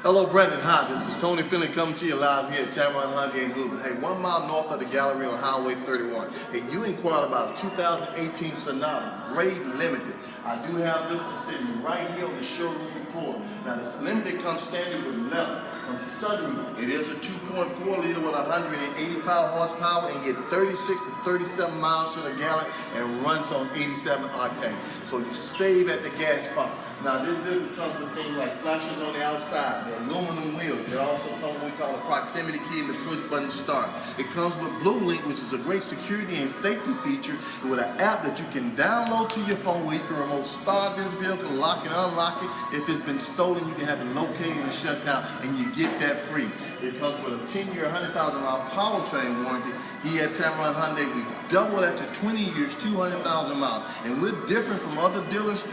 Hello, Brandon. Hi, this is Tony Finley coming to you live here at Tameron Hyundai in Hoover. Hey, 1 mile north of the gallery on Highway 31. Hey, you inquired about a 2018 Sonata, grade limited. I do have this one sitting right here on the showroom floor. Now, this limited comes standard with leather. From sunroof, it is a 2.4 liter with 185 horsepower and get 36 to 37 miles to the gallon and runs on 87 octane. So you save at the gas pump. Now this vehicle comes with things like flashers on the outside, the aluminum wheels. It also comes with what we call a proximity key and the push button start. It comes with Blue Link, which is a great security and safety feature with an app that you can download to your phone where you can remote start this vehicle, lock and unlock it. If it's been stolen, you can have it located and shut down, and you get that free. It comes with a 10-year, 100,000-mile powertrain warranty. Here at Tameron Hyundai, we double that to 20 years, 200,000 miles. And we're different from other dealers.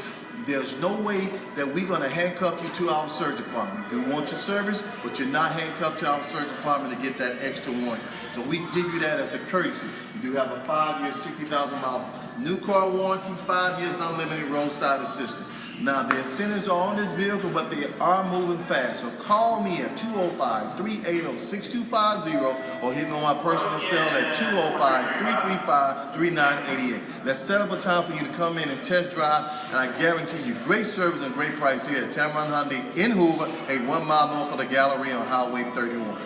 There's no way that we're going to handcuff you to our service department. We want your service, but you're not handcuffed to our service department to get that extra warranty. So we give you that as a courtesy. You do have a 5-year, 60,000-mile new car warranty, 5 years unlimited roadside assistance. Now, the incentives are on this vehicle, but they are moving fast. So call me at 205-380-6250 or hit me on my personal cell at 205-335-3988. Let's set up a time for you to come in and test drive, and I guarantee you great service and great price here at Tameron Hyundai in Hoover, a 1 mile north of the gallery on Highway 31.